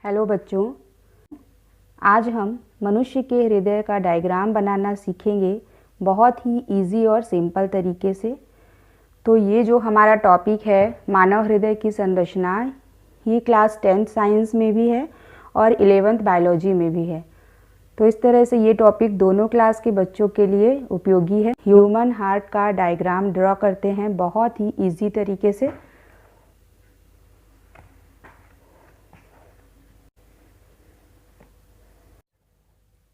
Hello बच्चों, आज हम मनुष्य के हृदय का डायग्राम बनाना सीखेंगे बहुत ही इजी और सिंपल तरीके से। तो ये जो हमारा टॉपिक है मानव हृदय की संरचना, ये क्लास 10th साइंस में भी है और 11th बायोलॉजी में भी है। तो इस तरह से ये टॉपिक दोनों क्लास के बच्चों के लिए उपयोगी है। ह्यूमन हार्ट का डायग्राम ड्रॉ करते हैं बहुत ही ईजी तरीके से।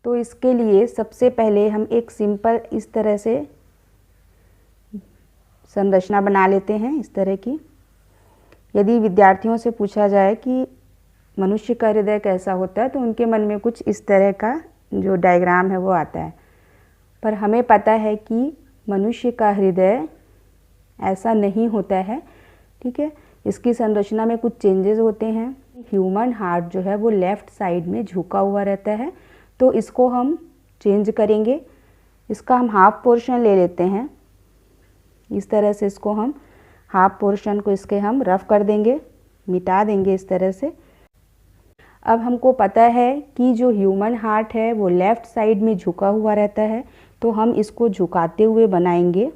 तो इसके लिए सबसे पहले हम एक सिंपल इस तरह से संरचना बना लेते हैं, इस तरह की। यदि विद्यार्थियों से पूछा जाए कि मनुष्य का हृदय कैसा होता है तो उनके मन में कुछ इस तरह का जो डायग्राम है वो आता है। पर हमें पता है कि मनुष्य का हृदय ऐसा नहीं होता है, ठीक है। इसकी संरचना में कुछ चेंजेस होते हैं। ह्यूमन हार्ट जो है वो लेफ़्ट साइड में झुका हुआ रहता है, तो इसको हम चेंज करेंगे। इसका हम हाफ पोर्शन ले लेते हैं, इस तरह से इसको हम हाफ पोर्शन को इसके हम रफ कर देंगे, मिटा देंगे इस तरह से। अब हमको पता है कि जो ह्यूमन हार्ट है वो लेफ़्ट साइड में झुका हुआ रहता है, तो हम इसको झुकाते हुए बनाएंगे।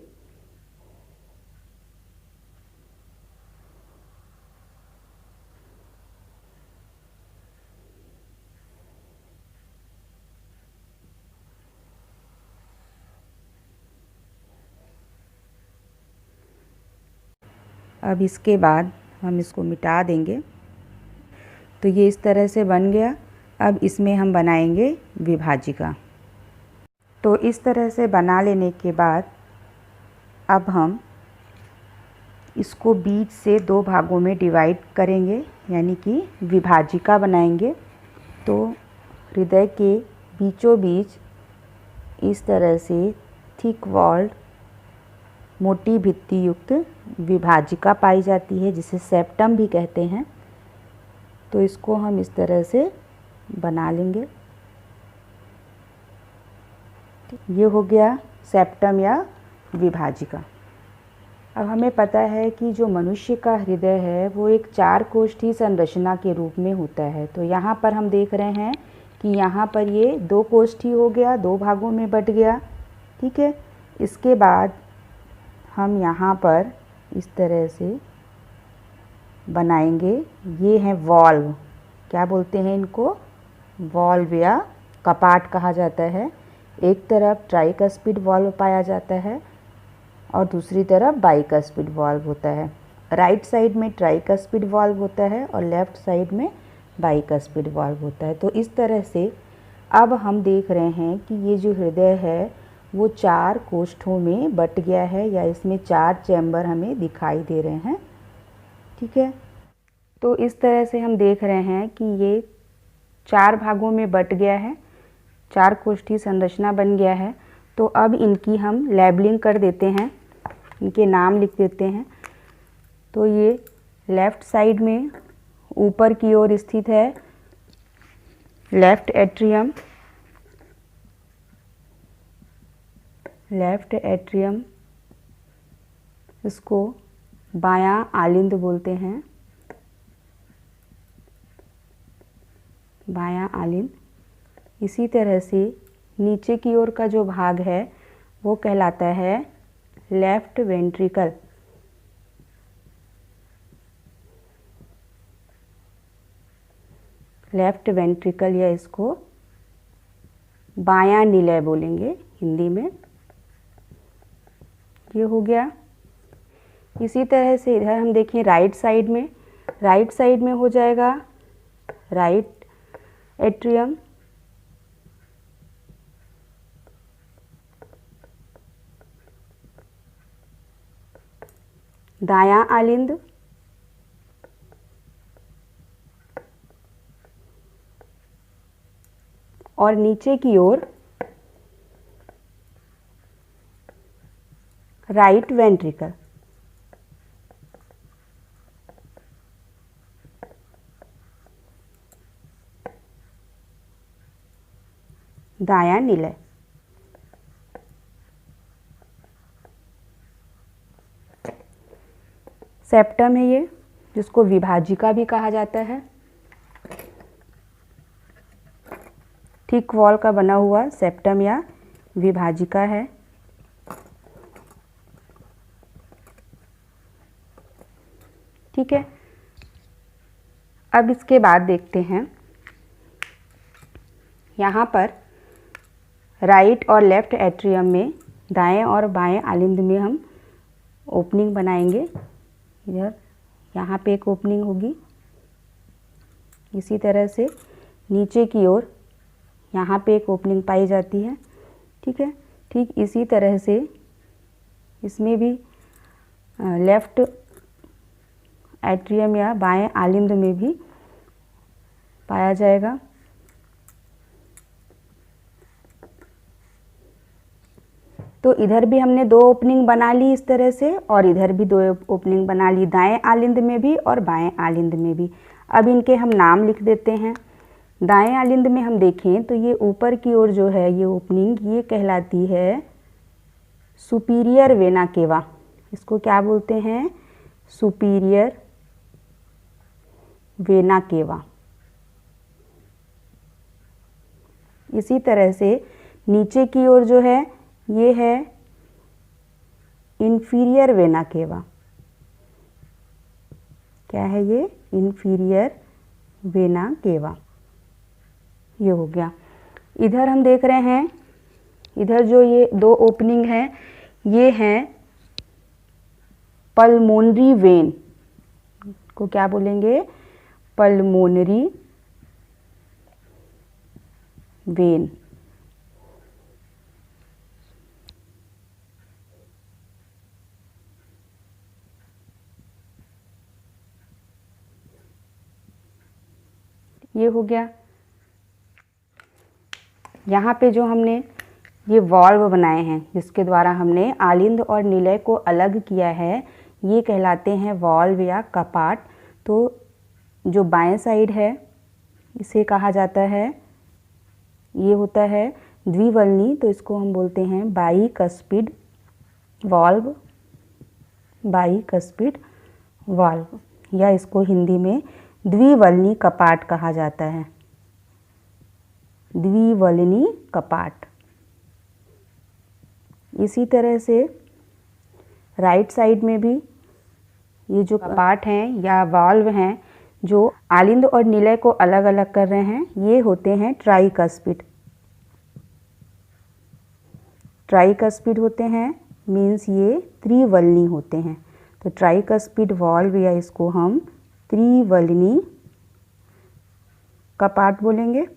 अब इसके बाद हम इसको मिटा देंगे, तो ये इस तरह से बन गया। अब इसमें हम बनाएंगे विभाजिका। तो इस तरह से बना लेने के बाद अब हम इसको बीच से दो भागों में डिवाइड करेंगे, यानी कि विभाजिका बनाएंगे। तो हृदय के बीचों बीच इस तरह से थिक वॉल्ड मोटी भित्ति युक्त विभाजिका पाई जाती है, जिसे सेप्टम भी कहते हैं। तो इसको हम इस तरह से बना लेंगे। ये हो गया सेप्टम या विभाजिका। अब हमें पता है कि जो मनुष्य का हृदय है वो एक चार कोष्ठी संरचना के रूप में होता है। तो यहाँ पर हम देख रहे हैं कि यहाँ पर ये दो कोष्ठी हो गया, दो भागों में बट गया, ठीक है। इसके बाद हम यहाँ पर इस तरह से बनाएंगे। ये हैं वॉल्व, क्या बोलते हैं इनको? वॉल्व या कपाट कहा जाता है। एक तरफ ट्राइकस्पिड वॉल्व पाया जाता है और दूसरी तरफ बाइकस्पिड वॉल्व होता है। राइट साइड में ट्राइकस्पिड वॉल्व होता है और लेफ़्ट साइड में बाइकस्पिड वॉल्व होता है। तो इस तरह से अब हम देख रहे हैं कि ये जो हृदय है वो चार कोष्ठों में बट गया है, या इसमें चार चैम्बर हमें दिखाई दे रहे हैं, ठीक है। तो इस तरह से हम देख रहे हैं कि ये चार भागों में बट गया है, चार कोष्ठी संरचना बन गया है। तो अब इनकी हम लेबलिंग कर देते हैं, इनके नाम लिख देते हैं। तो ये लेफ़्ट साइड में ऊपर की ओर स्थित है लेफ़्ट एट्रियम, लेफ़्ट एट्रियम, इसको बायां आलिंद बोलते हैं, बायां आलिंद। इसी तरह से नीचे की ओर का जो भाग है वो कहलाता है लेफ़्ट वेंट्रिकल। लेफ़्ट वेंट्रिकल, या इसको बायां निलय बोलेंगे हिंदी में। ये हो गया। इसी तरह से इधर हम देखें राइट साइड में, राइट साइड में हो जाएगा राइट एट्रियम, दायां आलिंद, और नीचे की ओर राइट वेंट्रिकल। दायां निलय। सेप्टम है ये, जिसको विभाजिका भी कहा जाता है। थिक वॉल का बना हुआ सेप्टम या विभाजिका है। ठीक है, अब इसके बाद देखते हैं यहाँ पर राइट और लेफ्ट एट्रियम में दाएं और बाएं आलिंद में हम ओपनिंग बनाएंगे। इधर यहाँ पे एक ओपनिंग होगी, इसी तरह से नीचे की ओर यहाँ पे एक ओपनिंग पाई जाती है। ठीक है, ठीक इसी तरह से इसमें भी लेफ्ट एट्रियम या बाएं आलिंद में भी पाया जाएगा। तो इधर भी हमने 2 ओपनिंग बना ली इस तरह से, और इधर भी 2 ओपनिंग बना ली, दाएं आलिंद में भी और बाएं आलिंद में भी। अब इनके हम नाम लिख देते हैं। दाएं आलिंद में हम देखें तो ये ऊपर की ओर जो है ये ओपनिंग, ये कहलाती है सुपीरियर वेना केवा। इसको क्या बोलते हैं? Superior vena cava. इसी तरह से नीचे की ओर जो है ये है इंफीरियर वेना केवा। क्या है ये? Inferior vena cava. ये हो गया। इधर हम देख रहे हैं, इधर जो ये 2 ओपनिंग हैं ये हैं पल्मोनरी वेन। को क्या बोलेंगे? Pulmonary vein. ये हो गया। यहाँ पे जो हमने ये वॉल्व बनाए हैं जिसके द्वारा हमने आलिंद और निलय को अलग किया है, ये कहलाते हैं वॉल्व या कपाट। तो जो बाएं साइड है इसे कहा जाता है, ये होता है द्विवल्नी, तो इसको हम बोलते हैं बाइकस्पिड वॉल्व, बाइकस्पिड वॉल्व, या इसको हिंदी में द्विवल्नी कपाट कहा जाता है। द्विवल्नी कपाट। इसी तरह से राइट साइड में भी ये जो कपाट हैं या वॉल्व हैं जो आलिंद और निलय को अलग अलग कर रहे हैं, ये होते हैं ट्राइकस्पिड। ट्राइकस्पिड होते हैं मीन्स ये त्रिवल्नी होते हैं। तो ट्राइकस्पिड वॉल्व या इसको हम त्रिवल्नी कपाट बोलेंगे।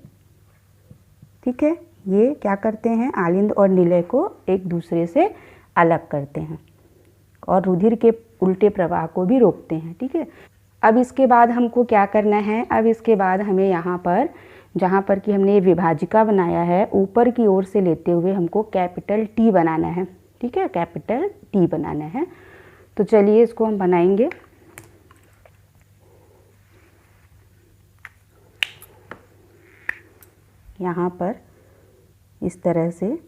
ठीक है, ये क्या करते हैं? आलिंद और निलय को एक दूसरे से अलग करते हैं और रुधिर के उल्टे प्रवाह को भी रोकते हैं। ठीक है, अब इसके बाद हमको क्या करना है? अब इसके बाद हमें यहाँ पर जहाँ पर कि हमने विभाजिका बनाया है, ऊपर की ओर से लेते हुए हमको कैपिटल टी बनाना है। ठीक है, कैपिटल टी बनाना है। तो चलिए इसको हम बनाएंगे। यहाँ पर इस तरह से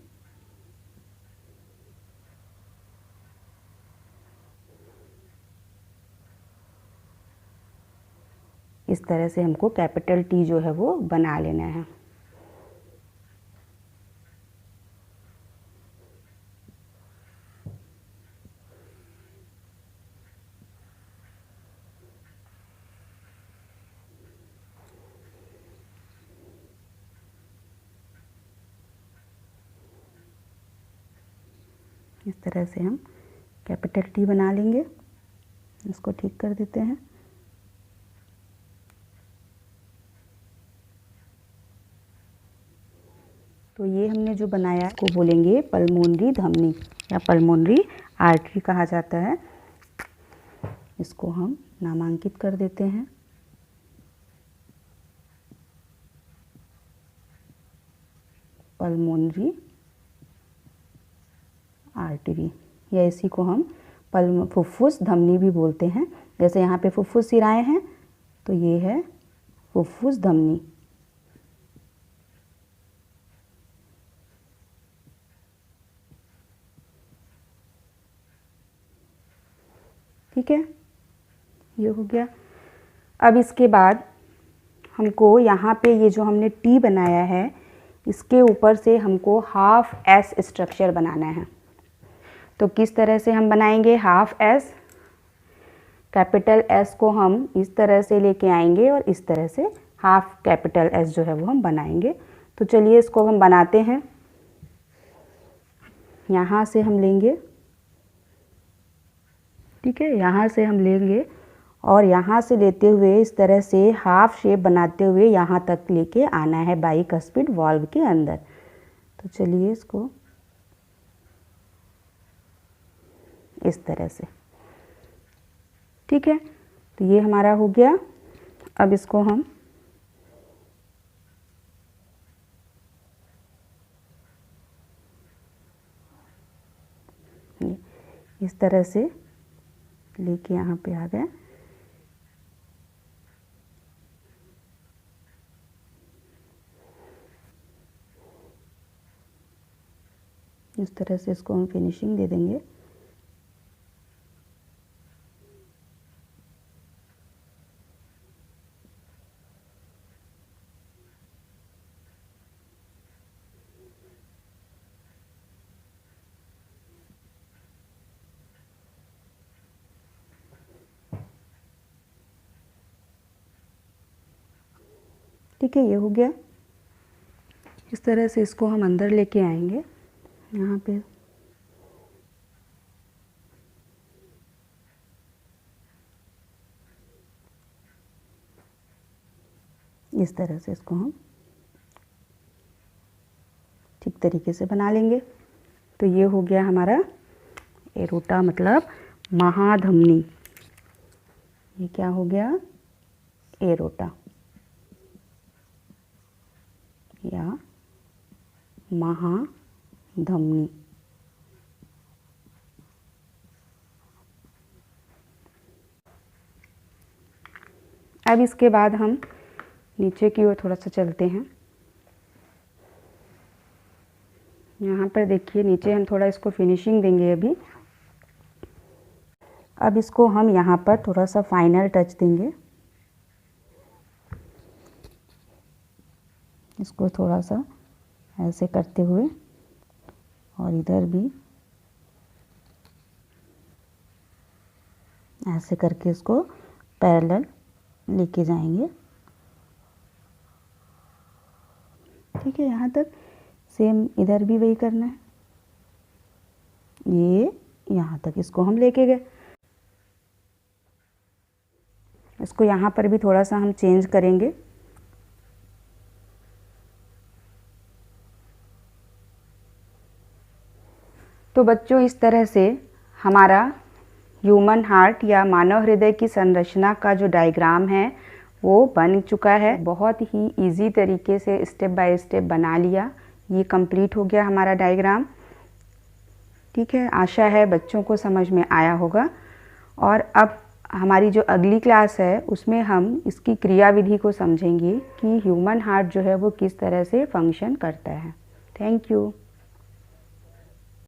हमको कैपिटल टी जो है वो बना लेना है। इस तरह से हम कैपिटल टी बना लेंगे। इसको ठीक कर देते हैं। तो ये हमने जो बनाया को बोलेंगे पल्मोनरी धमनी या पल्मोनरी आर्टरी कहा जाता है। इसको हम नामांकित कर देते हैं। पल्मोनरी आर्टरी, या इसी को हम फुफ्फुस धमनी भी बोलते हैं। जैसे यहाँ पे फुफ्फुस सिराएं हैं तो ये है फुफ्फुस धमनी। ठीक है, ये हो गया। अब इसके बाद हमको यहाँ पे ये जो हमने टी बनाया है इसके ऊपर से हमको हाफ एस स्ट्रक्चर बनाना है। तो किस तरह से हम बनाएंगे हाफ एस? कैपिटल एस को हम इस तरह से लेके आएंगे और इस तरह से हाफ कैपिटल एस जो है वो हम बनाएंगे। तो चलिए इसको हम बनाते हैं। यहाँ से हम लेंगे, ठीक है, यहाँ से हम लेंगे और यहाँ से लेते हुए इस तरह से हाफ शेप बनाते हुए यहाँ तक लेके आना है बाइकस्पिड वॉल्व के अंदर। तो चलिए इसको इस तरह से, ठीक है। तो ये हमारा हो गया। अब इसको हम इस तरह से लेके यहाँ पे आ गए। इस तरह से इसको हम फिनिशिंग दे देंगे। ठीक है, ये हो गया। इस तरह से इसको हम अंदर लेके आएंगे यहाँ पे। इस तरह से इसको हम ठीक तरीके से बना लेंगे। तो ये हो गया हमारा एरोटा, मतलब महाधमनी। ये क्या हो गया? एरोटा या महाधमनी। अब इसके बाद हम नीचे की ओर थोड़ा सा चलते हैं। यहाँ पर देखिए नीचे हम थोड़ा इसको फिनिशिंग देंगे अभी। अब इसको हम यहाँ पर थोड़ा सा फाइनल टच देंगे। इसको थोड़ा सा ऐसे करते हुए और इधर भी ऐसे करके इसको पैरेलल लेके जाएंगे, ठीक है। यहाँ तक सेम इधर भी वही करना है। ये यहाँ तक इसको हम लेके गए। इसको यहाँ पर भी थोड़ा सा हम चेंज करेंगे। तो बच्चों इस तरह से हमारा ह्यूमन हार्ट या मानव हृदय की संरचना का जो डायग्राम है वो बन चुका है। बहुत ही इजी तरीके से स्टेप बाय स्टेप बना लिया। ये कंप्लीट हो गया हमारा डायग्राम, ठीक है। आशा है बच्चों को समझ में आया होगा। और अब हमारी जो अगली क्लास है उसमें हम इसकी क्रियाविधि को समझेंगे कि ह्यूमन हार्ट जो है वो किस तरह से फंक्शन करता है। Thank you.